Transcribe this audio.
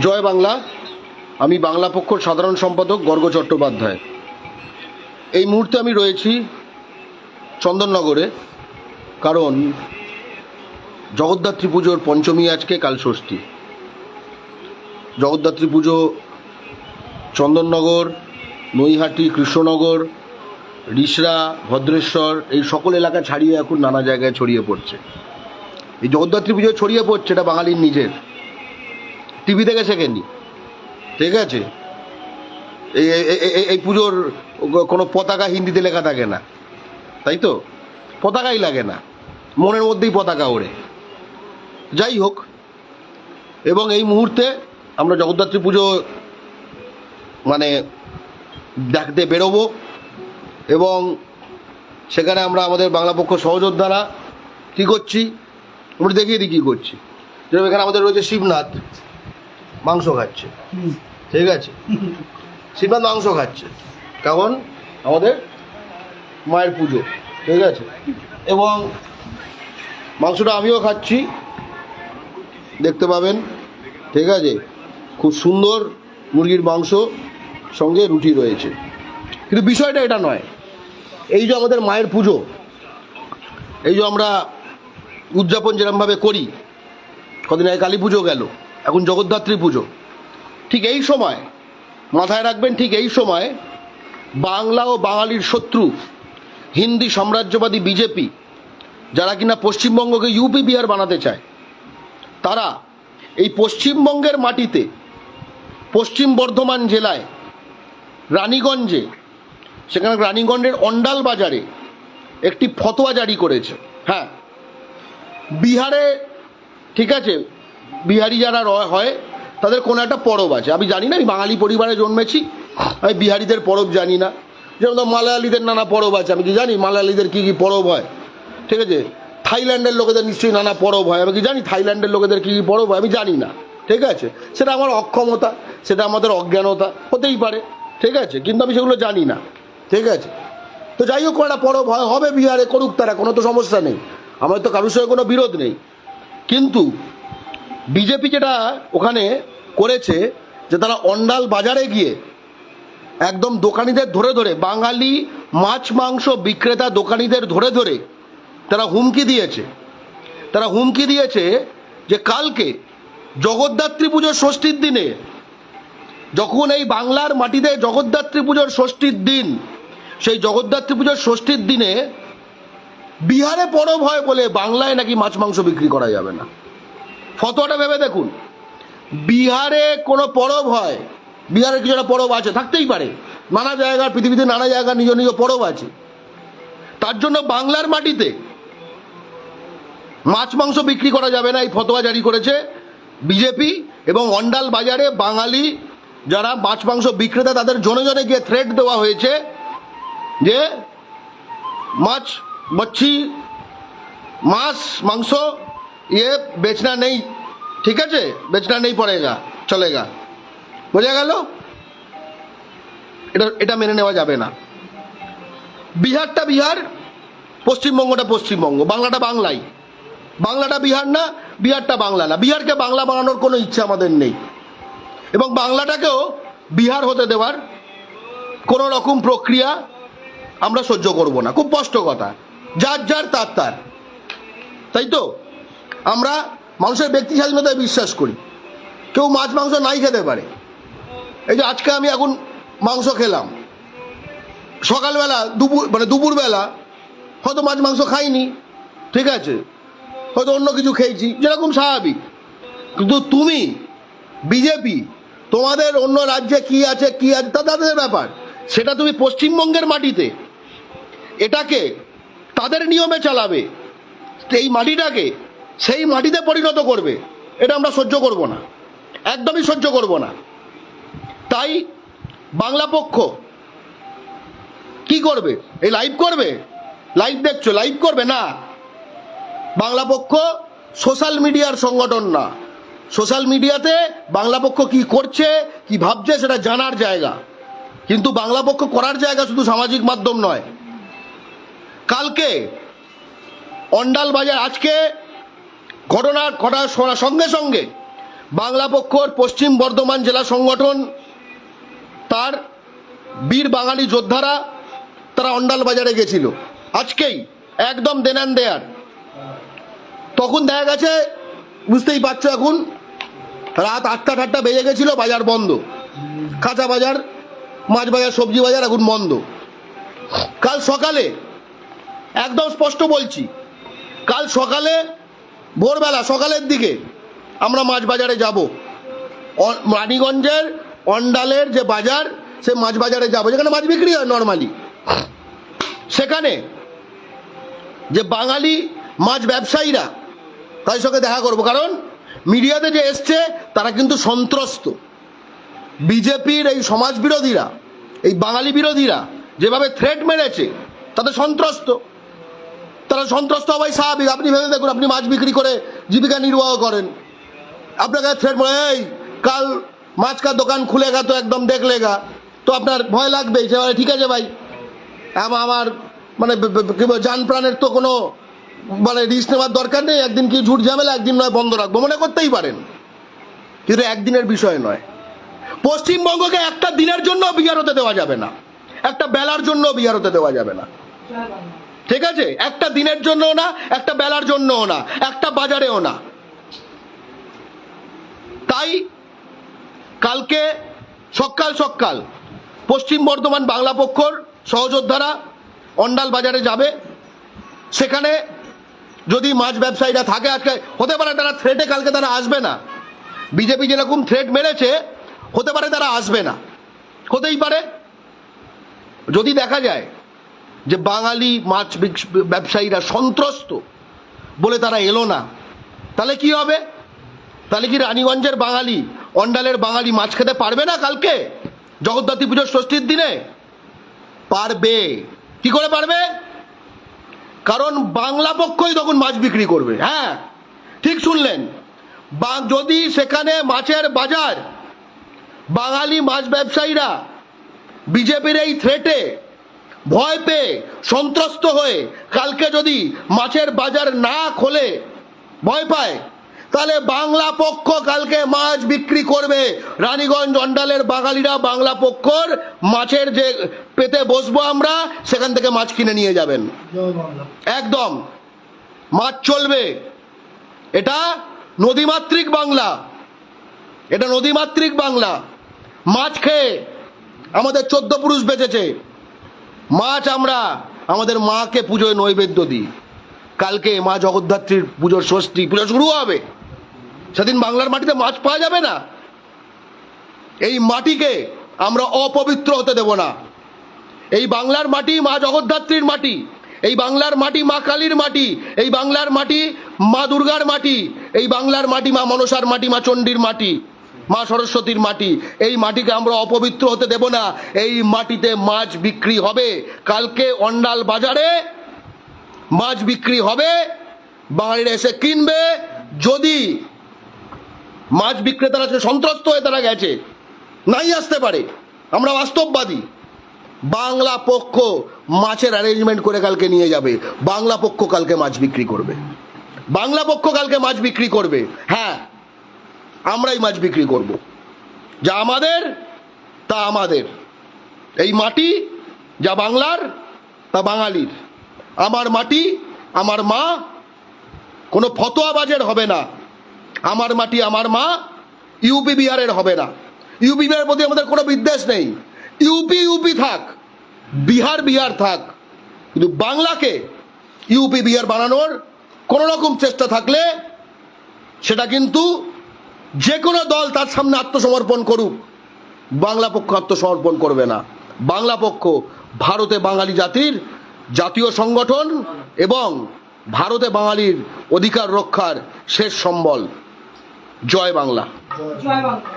জয় বাংলা। আমি বাংলা পক্ষর সাধারণ সম্পাদক গর্গ চট্টোপাধ্যায়। এই মুহূর্তে আমি রয়েছি চন্দননগরে, কারণ জগদ্ধাত্রী পুজোর পঞ্চমী আজকে, কাল ষষ্ঠী। জগদ্ধাত্রী পুজো চন্দননগর, নৈহাটি, কৃষ্ণনগর, রিষড়া, ভদ্রেশ্বর এই সকল এলাকা ছাড়িয়ে এখন নানা জায়গায় ছড়িয়ে পড়ছে। এই জগদ্ধাত্রী পুজো ছড়িয়ে পড়ছে, এটা বাঙালির নিজের, টিভি থেকে শেখেনি, ঠিক আছে? এই পুজোর কোনো পতাকা হিন্দিতে লেখা থাকে না, তাই তো? পতাকাই লাগে না, মনের মধ্যেই পতাকা ওড়ে। যাই হোক, এবং এই মুহূর্তে আমরা জগদ্ধাত্রী পুজো দেখতে বেরোবো, এবং সেখানে আমরা আমাদের বাংলা পক্ষ সহযোদ্ধারা কী করছি আমরা দেখিয়ে দিই কী করছি। যেরকম এখানে আমাদের রয়েছে শিবনাথ, মাংস খাচ্ছে, ঠিক আছে? শিবনাথ মাংস খাচ্ছে, কারণ আমাদের মায়ের পুজো, ঠিক আছে? এবং মাংসটা আমিও খাচ্ছি, দেখতে পাবেন, ঠিক আছে? খুব সুন্দর মুরগির মাংস, সঙ্গে রুটি রয়েছে। কিন্তু বিষয়টা এটা নয়। এই যে আমাদের মায়ের পুজো, এই যে আমরা উদযাপন যেরকমভাবে করি, কদিন আগে কালী পুজো গেল, এখন জগদ্ধাত্রী পুজো, ঠিক এই সময় মাথায় রাখবেন, ঠিক এই সময় বাংলা ও বাঙালির শত্রু হিন্দি সাম্রাজ্যবাদী বিজেপি, যারা কিনা পশ্চিমবঙ্গকে ইউপি বিহার বানাতে চায়, তারা এই পশ্চিমবঙ্গের মাটিতে, পশ্চিম বর্ধমান জেলায় রানীগঞ্জে, সেখানে রানীগঞ্জের অন্ডাল বাজারে একটি ফতোয়া জারি করেছে। হ্যাঁ, বিহারে, ঠিক আছে, বিহারি যারা হয় তাদের কোনো একটা পরব আছে। আমি জানি না, আমি বাঙালি পরিবারে জন্মেছি, আমি বিহারিদের পরব জানি না। যেমন মালায়ালিদের নানা পরব আছে, আমি কি জানি মালায়ালিদের কী কী পরব হয়, ঠিক আছে? থাইল্যান্ডের লোকেদের নিশ্চয়ই নানা পরব হয়, আমি কি জানি থাইল্যান্ডের লোকেদের কী কী পরব হয়, আমি জানি না, ঠিক আছে? সেটা আমার অক্ষমতা, সেটা আমাদের অজ্ঞানতা হতেই পারে, ঠিক আছে? কিন্তু আমি সেগুলো জানি না, ঠিক আছে? তো যাই হোক, একটা পরব হবে বিহারে, করুক তারা, কোনো তো সমস্যা নেই, আমার তো কারোর সঙ্গে কোনো বিরোধ নেই। কিন্তু বিজেপি যেটা ওখানে করেছে, যে তারা অন্ডাল বাজারে গিয়ে একদম দোকানিদের ধরে ধরে, বাঙালি মাছ মাংস বিক্রেতা দোকানিদের ধরে ধরে তারা হুমকি দিয়েছে যে কালকে জগদ্ধাত্রী পুজোর ষষ্ঠীর দিনে, যখন এই বাংলার মাটিতে জগদ্ধাত্রী পুজোর ষষ্ঠীর দিন, সেই জগদ্ধাত্রী পুজোর ষষ্ঠীর দিনে বিহারে পরব হয় বলে বাংলায় নাকি মাছ মাংস বিক্রি করা যাবে না। ফতোয়াটা ভেবে দেখুন, বিহারে কোনো পরব হয়, বিহারের কিছু একটা পরব আছে, থাকতেই পারে, নানা জায়গার, পৃথিবীতে নানা জায়গার নিজ নিজ পরব আছে, তার জন্য বাংলার মাটিতে মাছ মাংস বিক্রি করা যাবে না, এই ফতোয়া জারি করেছে বিজেপি। এবং অন্ডাল বাজারে বাঙালি যারা মাছ মাংস বিক্রেতা, তাদের জনে জনে গিয়ে থ্রেট দেওয়া হয়েছে যে মাছ মচ্ছি মাছ মাংস ये बेचना नहीं, ঠিক আছে? বেচনা নেই পড়েগা, চলেগা। বোঝা গেল? এটা মেনে নেওয়া যাবে না। বিহারটা বিহার, পশ্চিমবঙ্গটা পশ্চিমবঙ্গ, বাংলাটা বাংলাই। বাংলাটা বিহার না, বিহারটা বাংলা না। বিহারকে বাংলা বানানোর কোনো ইচ্ছা আমাদের নেই, এবং বাংলাটাকেও বিহার হতে দেওয়ার কোনো রকম প্রক্রিয়া আমরা সহ্য করব না। খুব স্পষ্ট কথা, যার যার তার তার, তাই তো? আমরা মানুষের ব্যক্তি স্বাধীনতায় বিশ্বাস করি, কেউ মাছ মাংস নাই খেতে পারে। এই যে আজকে আমি এখন মাংস খেলাম, সকালবেলা দুপুরবেলা হয়তো মাছ মাংস খাইনি, ঠিক আছে, হয়তো অন্য কিছু খেয়েছি, যেরকম স্বাভাবিক। কিন্তু তুমি বিজেপি, তোমাদের অন্য রাজ্যে কি আছে তা তাদের ব্যাপার, সেটা তুমি পশ্চিমবঙ্গের মাটিতে এটাকে তাদের নিয়মে চালাবে, এই মাটিটাকে সেই মাটিতে পরিণত করবে, এটা আমরা সহ্য করব না, একদমই সহ্য করব না। তাই বাংলা পক্ষ কি করবে? এই লাইভ করবে, লাইভ দেখছো, লাইভ করবে না। বাংলা পক্ষ সোশ্যাল মিডিয়ার সংগঠন না। সোশ্যাল মিডিয়াতে বাংলা পক্ষ কি করছে, কি ভাবছে, সেটা জানার জায়গা, কিন্তু বাংলা পক্ষ করার জায়গা শুধু সামাজিক মাধ্যম নয়। কালকে অন্ডাল বাজার, আজকে ঘটনার সঙ্গে সঙ্গে বাংলা পক্ষর পশ্চিম বর্ধমান জেলা সংগঠন তার বীর বাঙালি যোদ্ধারা তারা অন্ডাল বাজারে গেছিল আজকেই, একদম দেনান দেয়ার। তখন দেখা গেছে, বুঝতেই পারছো, এখন রাত 8টা বেজে গেছিল, বাজার বন্ধ, কাঁচা বাজার, মাছ বাজার, সবজি বাজার এখন বন্ধ। কাল সকালে, একদম স্পষ্ট বলছি, কাল সকালে ভোরবেলা সকালের দিকে আমরা মাছ বাজারে যাব। রানীগঞ্জের অন্ডালের যে বাজার, সে মাছ বাজারে যাব, যেখানে মাছ বিক্রি হয় নর্মালি। সেখানে যে বাঙালি মাছ ব্যবসায়ীরা, তাদের সঙ্গে দেখা করব, কারণ মিডিয়াতে যে এসছে তারা কিন্তু সন্ত্রস্ত। বিজেপির এই সমাজ বিরোধীরা, এই বাঙালি বিরোধীরা যেভাবে থ্রেট মেরেছে, তাতে সন্ত্রস্ত। তারা সন্ত্রস্ত হওয়াই স্বাভাবিক। আপনি ভেবে দেখুন, আপনি মাছ বিক্রি করে জীবিকা নির্বাহ করেন, আপনাকে থ্রেট মানে এই কাল মাছ কা দোকান খুলেগা তো একদম দেখলেগা, তো আপনার ভয় লাগবেই। সে ঠিক আছে ভাই, আমার মানে কি বল, জান প্রাণের তো কোনো মানে রিস্ক নেওয়ার দরকার নেই, একদিন কি ঝুট ঝামেলা, একদিন নয় বন্ধ রাখবো, মনে করতেই পারেন, কিন্তু একদিনের বিষয় নয়। পশ্চিমবঙ্গকে একটা দিনের জন্য বিহার হতে দেওয়া যাবে না, একটা বেলার জন্য বিহার হতে দেওয়া যাবে না, ঠিক আছে? একটা দিনের জন্যও না, একটা বেলার জন্যও না, একটা বাজারেও না। তাই কালকে সকাল সকাল পশ্চিম বর্ধমান বাংলা পক্ষর সহযোদ্ধারা অন্ডাল বাজারে যাবে। সেখানে যদি মাছ ব্যবসায়ীরা থাকে, আজকে হতে পারে তারা থ্রেটে কালকে তারা আসবে না, বিজেপি যেরকম থ্রেট মেরেছে, হতে পারে তারা আসবে না, হতেই পারে। যদি দেখা যায় যে বাঙালি মাছ ব্যবসায়ীরা সন্ত্রস্ত বলে তারা এলো না, তাহলে কি হবে? তাহলে কি রানীগঞ্জের বাঙালি, অন্ডালের বাঙালি মাছ খেতে পারবে না কালকে জগদ্ধাত্রী পুজোর ষষ্ঠীর দিনে? পারবে। কি করে পারবে? কারণ বাংলা পক্ষই তখন মাছ বিক্রি করবে। হ্যাঁ, ঠিক শুনলেন, যদি সেখানে মাছের বাজার, বাঙালি মাছ ব্যবসায়ীরা বিজেপির এই থ্রেটে ভয় পেয়ে সন্ত্রস্ত হয়ে কালকে যদি মাছের বাজার না খোলে, ভয় পায়, তাহলে বাংলা পক্ষ কালকে মাছ বিক্রি করবে। রানীগঞ্জ অন্ডালের বাঙালিরা বাংলা পক্ষর মাছের যে পেতে বসবো আমরা, সেখান থেকে মাছ কিনে নিয়ে যাবেন, একদম মাছ চলবে। এটা নদীমাতৃক বাংলা, এটা নদীমাতৃক বাংলা। মাছ খেয়ে আমাদের 14 পুরুষ বেঁচেছে। মাছ আমরা আমাদের মাকে পুজোয় নৈবেদ্য দিই। কালকে মা জগদ্ধাত্রীর পুজোর ষষ্ঠী, পুজো শুরু হবে, সেদিন বাংলার মাটিতে মাছ পাওয়া যাবে না। এই মাটিকে আমরা অপবিত্র হতে দেব না। এই বাংলার মাটি মা জগদ্ধাত্রীর মাটি, এই বাংলার মাটি মা কালীর মাটি, এই বাংলার মাটি মা দুর্গার মাটি, এই বাংলার মাটি মা মনসার মাটি, মা চণ্ডীর মাটি, মা সরস্বতীর মাটি। এই মাটিকে আমরা অপবিত্র হতে দেব না। এই মাটিতে মাছ বিক্রি হবে। কালকে অন্ডাল বাজারে মাছ বিক্রি হবে, বাঙালিরা এসে কিনবে। যদি মাছ বিক্রেতারা সন্ত্রস্ত হয়ে তারা গেছে, নাই আসতে পারে, আমরা বাস্তববাদী। বাংলা পক্ষ মাছের অ্যারেঞ্জমেন্ট করে কালকে নিয়ে যাবে, বাংলা পক্ষ কালকে মাছ বিক্রি করবে, বাংলা পক্ষ কালকে মাছ বিক্রি করবে। হ্যাঁ, আমরাই মাছ বিক্রি করব। যা আমাদের তা আমাদের। এই মাটি যা বাংলার তা বাঙালির। আমার মাটি, আমার মা, কোনো ফতোয়াবাজের হবে না। আমার মাটি, আমার মা ইউপি বিহারের হবে না। ইউপি বিহারের প্রতি আমাদের কোনো বিদ্বেষ নেই। ইউপি ইউপি থাক, বিহার বিহার থাক, কিন্তু বাংলাকে ইউপি বিহার বানানোর কোনো রকম চেষ্টা থাকলে সেটা কিন্তু যে কোনো দল তার সামনে আত্মসমর্পণ করুক, বাংলা পক্ষ আত্মসমর্পণ করবে না। বাংলা পক্ষ ভারতে বাঙালি জাতির জাতীয় সংগঠন এবং ভারতে বাঙালির অধিকার রক্ষার শেষ সম্বল। জয় বাংলা। জয় বাংলা।